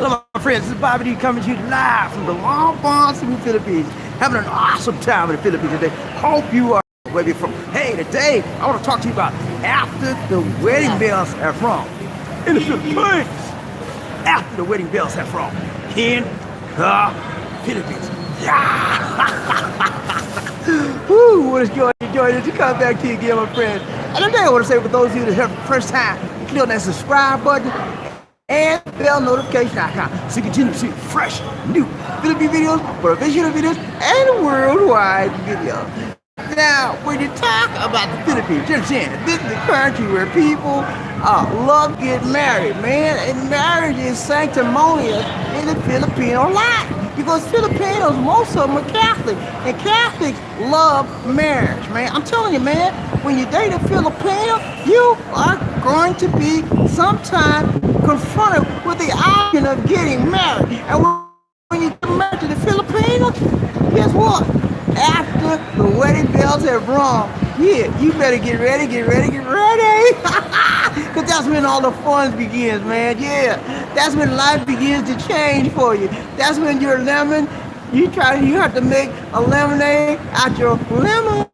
Hello, my friends. This is Bobby D coming to you live from the Long Bon Cebu, Philippines. Having an awesome time in the Philippines today. Hope you are where you're from. Hey, today I want to talk to you about after the wedding bells have rung in the Philippines. After the wedding bells have rung in the Philippines. Yeah. Woo, what is joy to come back to you again, my friends. And today I want to say for those of you that have the first time, click on that subscribe button and bell notification icon so you continue to see fresh, new Philippine videos, professional videos, and worldwide videos. Now, when you talk about the Philippines, you understand, this is the country where people love to get married, man, and marriage is sanctimonious in the Filipino life. Because Filipinos, most of them are Catholic, and Catholics love marriage, man. I'm telling you, man, when you date a Filipino, you are going to be sometime confronted with the option of getting married. And when you get married to the Filipinos, guess what? After the wedding bells have rung, yeah, you better get ready. Because that's when all the fun begins, man. Yeah, that's when life begins to change for you. That's when your lemon, you have to make a lemonade out your lemon.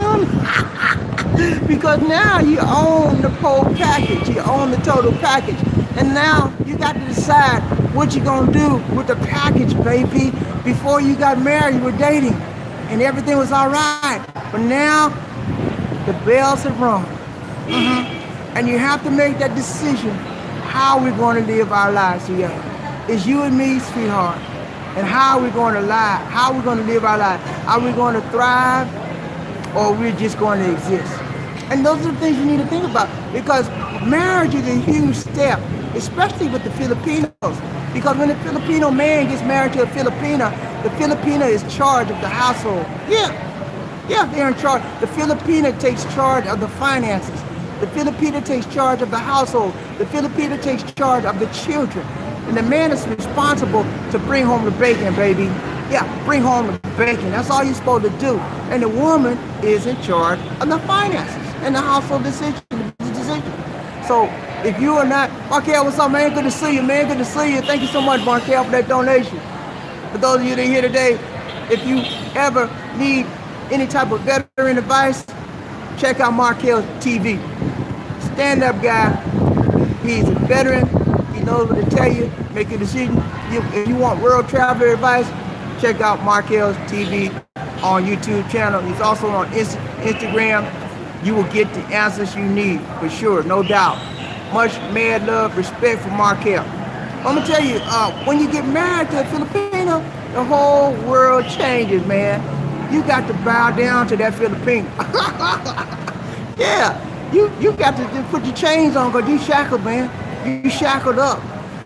Because now you own the whole package. You own the total package. And now you got to decide what you're going to do with the package, baby. Before you got married, you were dating. And everything was all right. But now, the bells have rung. And you have to make that decision how we're going to live our lives together. It's you and me, sweetheart. And how we're going to lie, how we're going to live our lives. Are we going to thrive or we're just going to exist? And those are the things you need to think about, because marriage is a huge step, especially with the Filipinos. Because when a Filipino man gets married to a Filipina, the Filipina is in charge of the household. Yeah, they're in charge. The Filipina takes charge of the finances. The Filipina takes charge of the household. The Filipina takes charge of the children. And the man is responsible to bring home the bacon, baby. Yeah, bring home the bacon. That's all you're supposed to do. And the woman is in charge of the finances and the household decision. So if you are not, Markel, what's up, man? Good to see you, man. Good to see you. Thank you so much, Markel, for that donation. For those of you that are here today, if you ever need any type of veteran advice, check out Markel TV. Stand-up guy. He's a veteran. He knows what to tell you. Make a decision. If you want world travel advice, check out Markel's TV on YouTube channel. He's also on Instagram. You will get the answers you need, for sure, no doubt. Much mad love, respect for Markel. I'm gonna tell you, when you get married to a Filipino, the whole world changes, man. You got to bow down to that Filipino. Yeah, you got to put your chains on, because you shackled, man. You shackled up.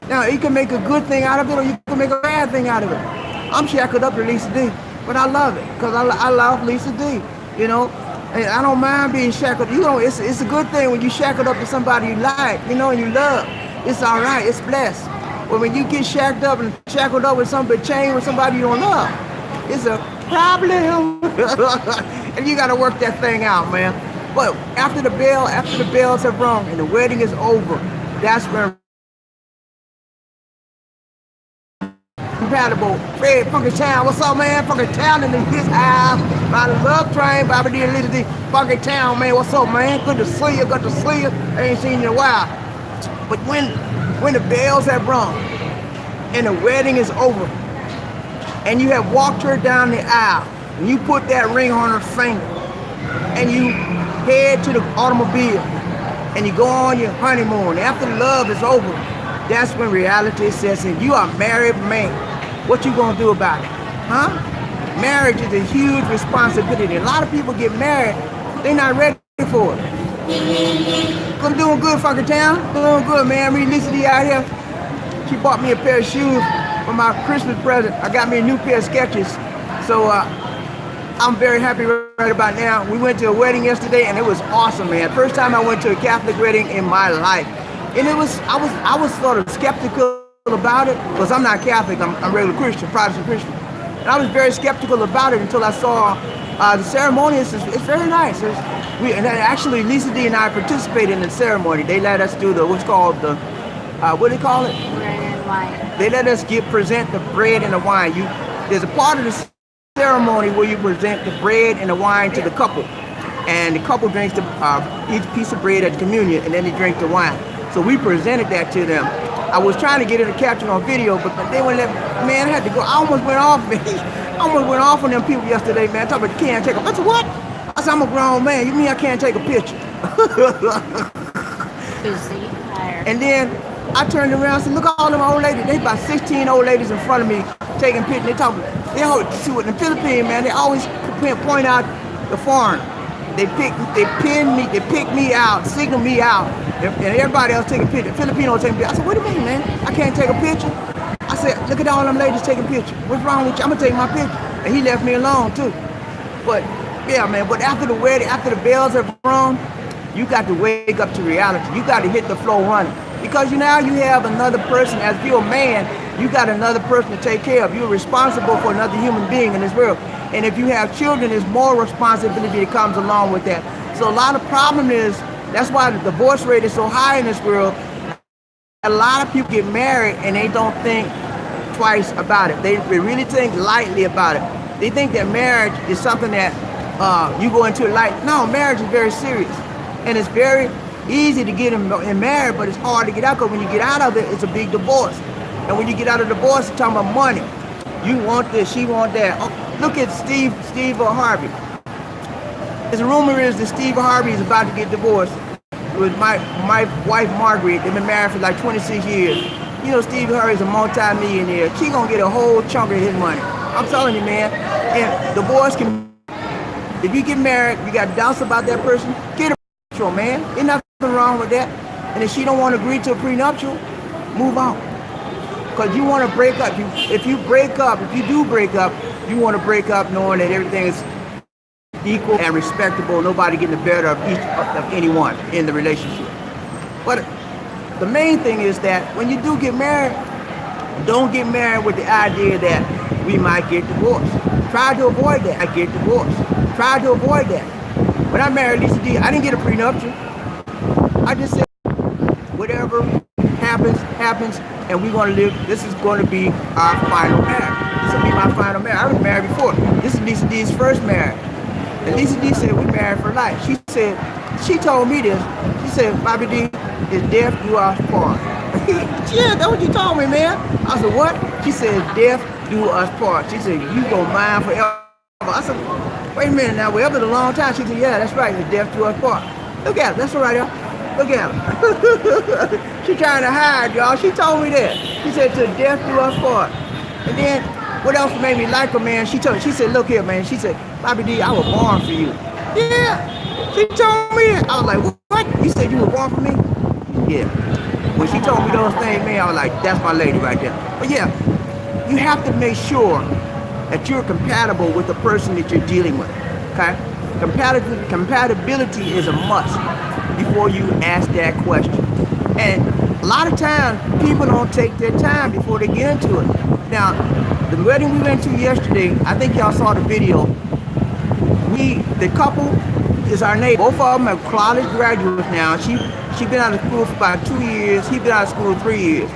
Now, you can make a good thing out of it, or you can make a bad thing out of it. I'm shackled up to Lisa D, but I love it, because I love Lisa D, you know. And I don't mind being shackled. You know, it's a good thing when you shackled up to somebody you like, you know, and you love. It's all right. It's blessed. But when you get shackled up with somebody, chained with somebody you don't love, it's a problem. And you got to work that thing out, man. But after the bells have rung and the wedding is over, that's when compatible. Fred Funky Town, what's up, man? Funky Town in his house. My love train, Bobby D and Lisa D. Funky Town, man, what's up, man? Good to see you, I ain't seen you in a while. But when the bells have rung and the wedding is over and you have walked her down the aisle and you put that ring on her finger and you head to the automobile and you go on your honeymoon, after love is over, that's when reality sets in. You are a married man. What you gonna do about it? Huh? Marriage is a huge responsibility. A lot of people get married, they're not ready for it. I'm doing good, Funky Town. Doing good, man. Me and Lisa D out here. She bought me a pair of shoes for my Christmas present. I got me a new pair of Skechers. So I'm very happy right about now. We went to a wedding yesterday and it was awesome, man. First time I went to a Catholic wedding in my life. And I was sort of skeptical about it, because I'm not Catholic, I'm regular Christian, Protestant Christian. And I was very skeptical about it until I saw the ceremony. It's very nice. And actually, Lisa D and I participated in the ceremony. They let us do what's called the, what do they call it? Why? They let us present the bread and the wine. There's a part of the ceremony where you present the bread and the wine to the couple, and the couple drinks each piece of bread at communion, and then they drink the wine. So we presented that to them. I was trying to get it captured on video, but they wouldn't let. Man, I had to go. I almost went off, man. I almost went off on them people yesterday, man. Talking about can't take a. I said, what? I said, I'm a grown man. You mean I can't take a picture? And then I turned around and said, look at all them old ladies. They about 16 old ladies in front of me taking pictures. They always see what in the Philippines, man. They always point out the foreign. They pick me out, signal me out, and everybody else taking pictures. Filipinos taking pictures. I said, wait a minute, man. I can't take a picture. I said, look at all them ladies taking pictures. What's wrong with you? I'm gonna take my picture. And he left me alone too. But yeah, man. But after the wedding, after the bells have rung, you got to wake up to reality. You got to hit the floor running. Because now you have another person, as if you're a man, you got another person to take care of. You're responsible for another human being in this world. And if you have children, there's more responsibility that comes along with that. So a lot of problem is, that's why the divorce rate is so high in this world. A lot of people get married and they don't think twice about it. They really think lightly about it. They think that marriage is something that you go into it light. No, marriage is very serious. And it's very easy to get in married, but it's hard to get out, because when you get out of it, it's a big divorce. And when you get out of divorce, you're talking about money. You want this, she want that. Oh, look at Steve Harvey. The rumor is that Steve Harvey is about to get divorced with my wife Margaret. They've been married for like 26 years. You know, Steve Harvey is a multi-millionaire. She gonna get a whole chunk of his money. I'm telling you, man. And divorce can, if you get married, you got doubts about that person, get a prenuptial, man. Ain't nothing wrong with that. And if she don't want to agree to a prenuptial, move on. Because you want to break up. If you do break up, you want to break up knowing that everything is equal and respectable, nobody getting the better of anyone in the relationship. But the main thing is that when you do get married, don't get married with the idea that we might get divorced. Try to avoid that. I get divorced. Try to avoid that. When I married Lisa D, I didn't get a prenuptial. I just said, whatever happens, and we're going to live. This is going to be our final marriage. This will be my final marriage. I was married before. This is Lisa D's first marriage. And Lisa D said, we married for life. She told me this. She said, Bobby D, is death do us part. Yeah, that's what you told me, man. I said, what? She said, death do us part. She said, you go mine forever. I said, wait a minute now, whatever the long time. She said, yeah, that's right, it's death do us part. Look at her, that's right there. Look at her. She trying to hide, y'all. She told me that. She said, to death do us part. And then, what else made me like her, man? She said, look here, man. She said, Bobby D, I was born for you. Yeah, she told me that. I was like, what? You said you were born for me? Yeah. When she told me those things, man, I was like, that's my lady right there. But yeah, you have to make sure that you're compatible with the person that you're dealing with, okay? Compatibility is a must before you ask that question. And a lot of times, people don't take their time before they get into it. Now, the wedding we went to yesterday, I think y'all saw the video. The couple is our neighbor. Both of them are college graduates now. She been out of school for about 2 years. He been out of school 3 years.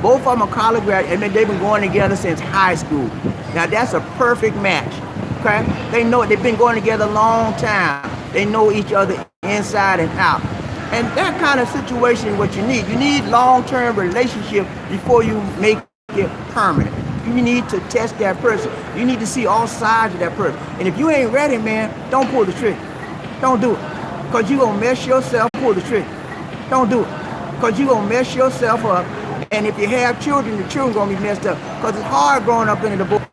Both of them are college graduates, and they've been going together since high school. Now that's a perfect match, okay? They know it. They've been going together a long time. They know each other inside and out. And that kind of situation is what you need. You need long-term relationship before you make it permanent. You need to test that person. You need to see all sides of that person. And if you ain't ready, man, don't pull the trigger. Don't do it. Because you're going to mess yourself, pull the trigger. Don't do it. Because you're going to mess yourself up. And if you have children, the children going to be messed up. Because it's hard growing up in the divorce.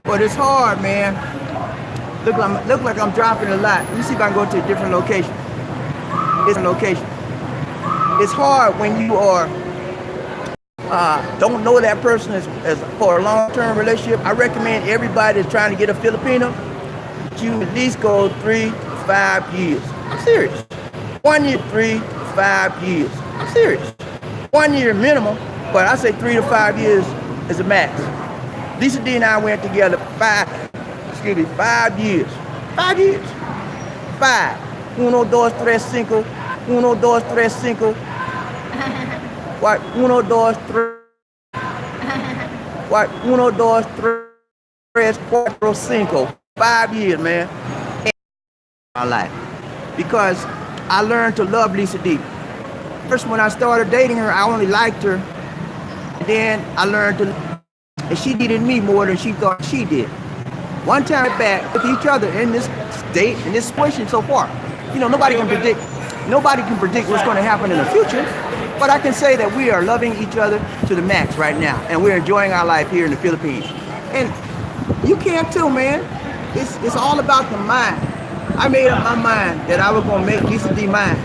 But it's hard, man. Look like I'm dropping a lot. Let me see if I can go to a different location. It's hard when you are don't know that person as for a long-term relationship. I recommend everybody that's trying to get a Filipino, you at least go 3 to 5 years. I'm serious. 1 year, 3 to 5 years. I'm serious. 1 year minimum, but I say 3 to 5 years is a max. Lisa D and I went together 5 years. 5 years. 5. 1, 2, 3, 5. 1, 2, 3, 5. What? 1, 2, 3. What, uno, dos, tres, cuatro, cinco. 5 years, man. My life. Because I learned to love Lisa deep. First, when I started dating her, I only liked her. And then I learned to, and she needed me more than she thought she did. One time back with each other in this state, in this situation so far. You know, nobody can predict what's going to happen in the future. But I can say that we are loving each other to the max right now, and we're enjoying our life here in the Philippines. And you can too, man. It's all about the mind. I made up my mind that I was gonna make Lisa D mine,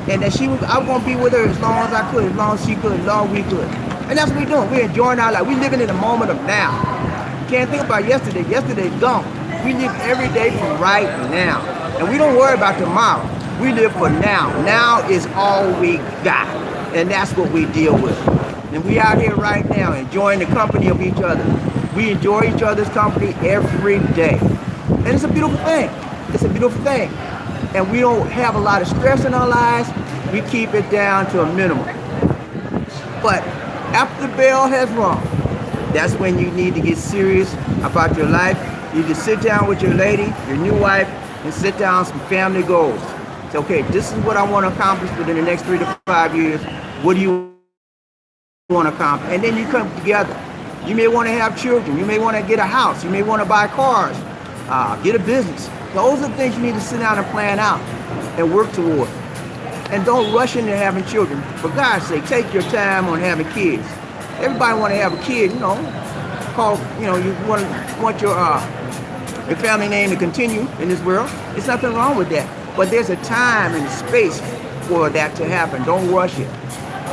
and that I was gonna be with her as long as I could, as long as she could, as long as we could. And that's what we're doing. We're enjoying our life. We're living in the moment of now. You can't think about yesterday. Yesterday's gone. We live every day from right now, and we don't worry about tomorrow. We live for now. Now is all we got, and that's what we deal with. And we out here right now enjoying the company of each other. We enjoy each other's company every day, and it's a beautiful thing. It's a beautiful thing. And we don't have a lot of stress in our lives. We keep it down to a minimum. But after the bell has rung, that's when you need to get serious about your life. You just sit down with your lady, your new wife, and sit down some family goals. Say, okay, this is what I want to accomplish within the next 3 to 5 years. What do you want to accomplish? And then you come together. You may want to have children. You may want to get a house. You may want to buy cars, get a business. Those are the things you need to sit down and plan out and work toward. And don't rush into having children. For God's sake, take your time on having kids. Everybody want to have a kid, you know. You want your family name to continue in this world. There's nothing wrong with that. But there's a time and space for that to happen. Don't rush it.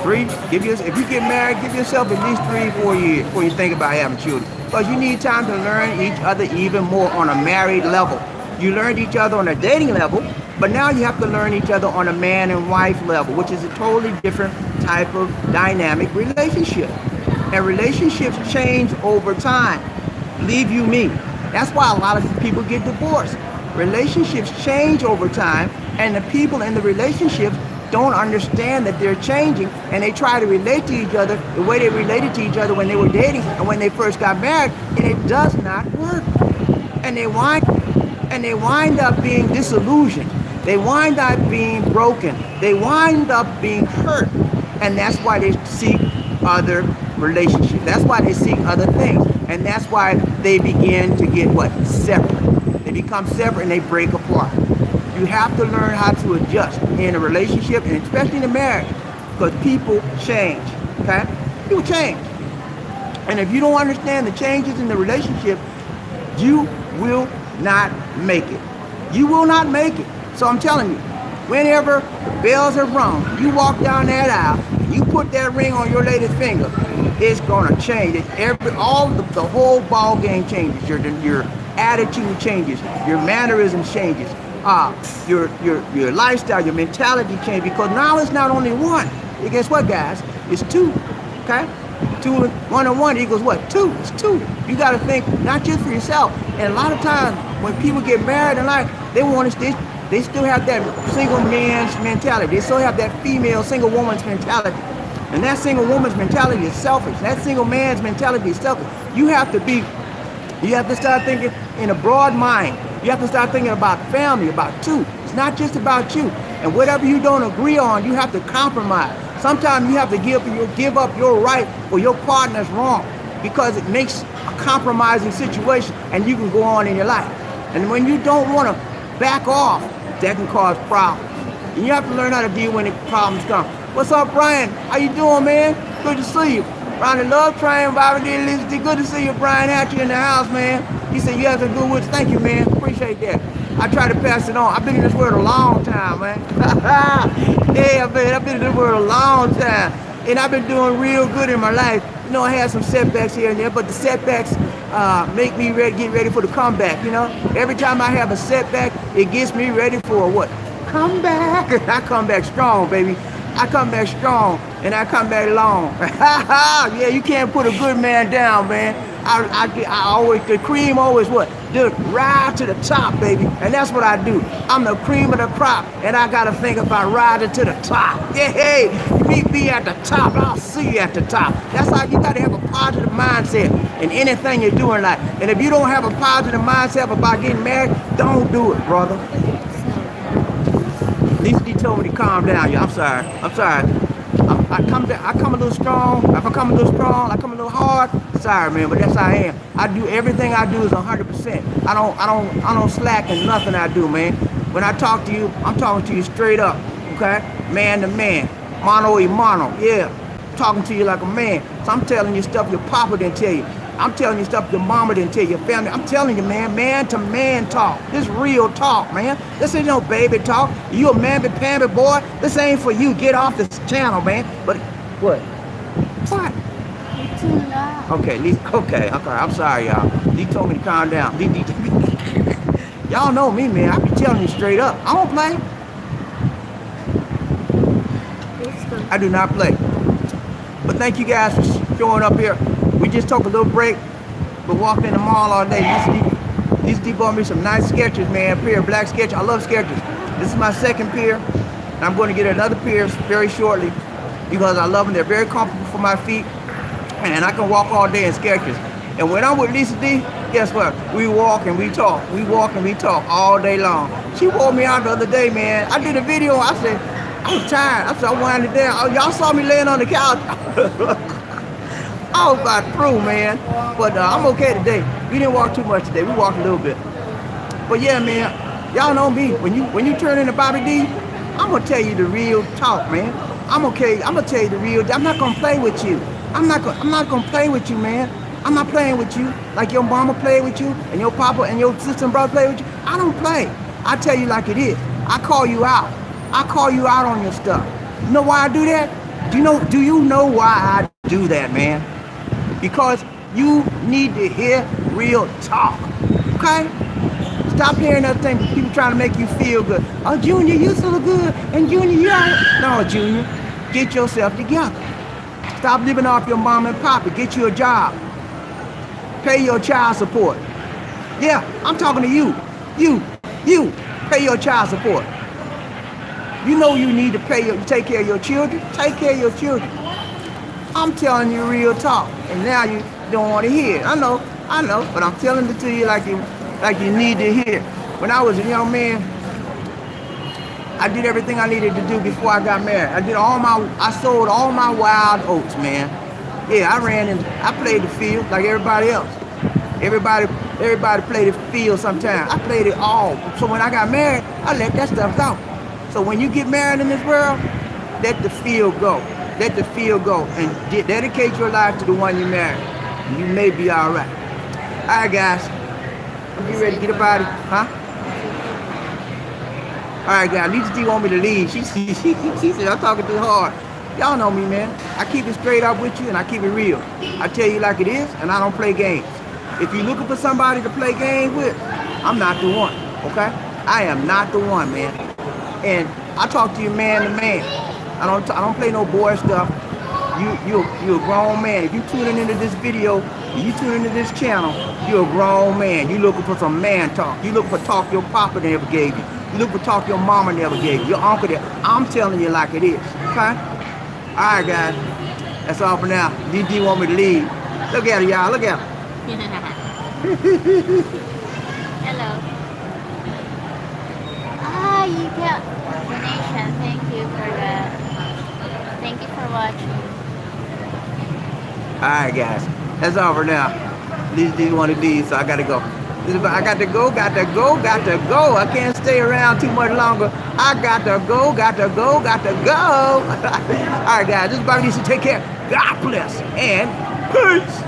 If you get married, give yourself at least 3-4 years before you think about having children. Because you need time to learn each other even more on a married level. You learned each other on a dating level, but now you have to learn each other on a man and wife level, which is a totally different type of dynamic relationship. And relationships change over time. Believe you me. That's why a lot of people get divorced. Relationships change over time, and the people in the relationships don't understand that they're changing, and they try to relate to each other the way they related to each other when they were dating and when they first got married, and it does not work. And they wind up being disillusioned. They wind up being broken. They wind up being hurt. And that's why they seek other relationships. That's why they seek other things. And that's why they begin to get separate. They become separate and they break apart. You have to learn how to adjust in a relationship, and especially in a marriage, because people change, okay? People change. And if you don't understand the changes in the relationship, you will not make it. You will not make it. So I'm telling you, whenever the bells are rung, you walk down that aisle, you put that ring on your lady's finger, it's gonna change. The whole ball game changes. Your attitude changes. Your mannerism changes. Your lifestyle, your mentality changes, because now it's not only one. And guess what, guys? It's two. Okay? 1 and 1 equals what? 2. It's 2. You got to think not just for yourself. And a lot of times when people get married in life, they still have that single man's mentality. They still have that female single woman's mentality. And that single woman's mentality is selfish. That single man's mentality is selfish. You have to start thinking in a broad mind. You have to start thinking about family, about two. It's not just about you. And whatever you don't agree on, you have to compromise. Sometimes you have to give up your right or your partner's wrong, because it makes a compromising situation and you can go on in your life. And when you don't want to back off, that can cause problems. And you have to learn how to deal when the problems come. What's up, Brian? How you doing, man? Good to see you. Brian, the Love Train, Bobby D. Elizabeth. Good to see you, Brian Hatcher, in the house, man. He said you have some good words. Thank you, man. Appreciate that. I try to pass it on. I've been in this world a long time, man. Yeah, man, I've been in this world a long time. And I've been doing real good in my life. You know, I had some setbacks here and there, but the setbacks make me get ready for the comeback, you know? Every time I have a setback, it gets me ready for what? Comeback. I come back strong, baby. I come back strong, and I come back long. Yeah, you can't put a good man down, man. I always, the cream always what? Just ride to the top, baby. And that's what I do. I'm the cream of the crop, and I gotta think about riding to the top. Yeah, hey, meet me at the top, I'll see you at the top. That's how you gotta have a positive mindset in anything you're doing in life. And if you don't have a positive mindset about getting married, don't do it, brother. At least he told me to calm down, y'all. I'm sorry. I come a little strong. If I come a little strong, I come a little hard. Sorry, man, but that's how I am. I do everything I do is 100%. I don't slack in nothing I do, man. When I talk to you, I'm talking to you straight up, okay? Man to man, mano y mano, yeah. Talking to you like a man. So I'm telling you stuff your papa didn't tell you. I'm telling you stuff your mama didn't tell you, your family. I'm telling you, man to man talk. This real talk, man. This ain't no baby talk. You a mamby-pamby boy. This ain't for you. Get off this channel, man. But what? What? You're too loud. Okay. I'm sorry, y'all. He told me to calm down. Y'all know me, man. I be telling you straight up. I don't play. I do not play. But thank you guys for showing up here. We just took a little break, but walked in the mall all day. These D bought me some nice sketches, man. Pair of black sketches. I love sketches. This is my second pair, and I'm going to get another pair very shortly because I love them. They're very comfortable for my feet, and I can walk all day in sketches. And when I'm with Lisa D, guess what? We walk and we talk. We walk and we talk all day long. She wore me out the other day, man. I did a video. I said, I was tired. I said, I winded down. Oh, y'all saw me laying on the couch. I was about through, man. But I'm okay today. We didn't walk too much today. We walked a little bit. But yeah, man, y'all know me. When you turn into Bobby D, I'm gonna tell you the real talk, man. I'm gonna tell you the real. I'm not gonna play with you. I'm not gonna play with you, man. I'm not playing with you like your mama played with you and your papa and your sister and brother play with you. I don't play. I tell you like it is. I call you out. I call you out on your stuff. You know why I do that? Do you know why I do that, man? Because you need to hear real talk, okay? Stop hearing other things, people trying to make you feel good. Oh, Junior, you so good, and Junior, you are. No, Junior, get yourself together. Stop living off your mom and papa. Get you a job. Pay your child support. Yeah, I'm talking to you. You, pay your child support. You know you need to take care of your children. Take care of your children. I'm telling you real talk, and now you don't want to hear it. I know, but I'm telling it to you like you need to hear. When I was a young man, I did everything I needed to do before I got married. I sold all my wild oats, man. Yeah, I played the field like everybody else. Everybody played the field sometimes. I played it all. So when I got married, I let that stuff go. So when you get married in this world, let the field go. Let the field go and dedicate your life to the one you married. You may be all right. All right, guys. You ready to get up out of here? Huh? All right, guys. Lisa D want me to leave. She said I'm talking too hard. Y'all know me, man. I keep it straight up with you and I keep it real. I tell you like it is, and I don't play games. If you're looking for somebody to play games with, I'm not the one, okay? I am not the one, man. And I talk to you man to man. I don't play no boy stuff. You're a grown man. If you tuning into this video, you tune into this channel, you're a grown man. You looking for some man talk. You looking for talk your papa never gave you. You looking for talk your mama never gave you. Your uncle there. I'm telling you like it is, okay? All right, guys. That's all for now. DD want me to leave. Look at her, y'all. Look at her. Hello. You got donation. Thank you for that. Thank you for watching. Alright, guys. That's all for now. These one of these, so I gotta go. I got to go. I can't stay around too much longer. I got to go. Alright, guys. This is Bobby D. Take care. God bless. And peace.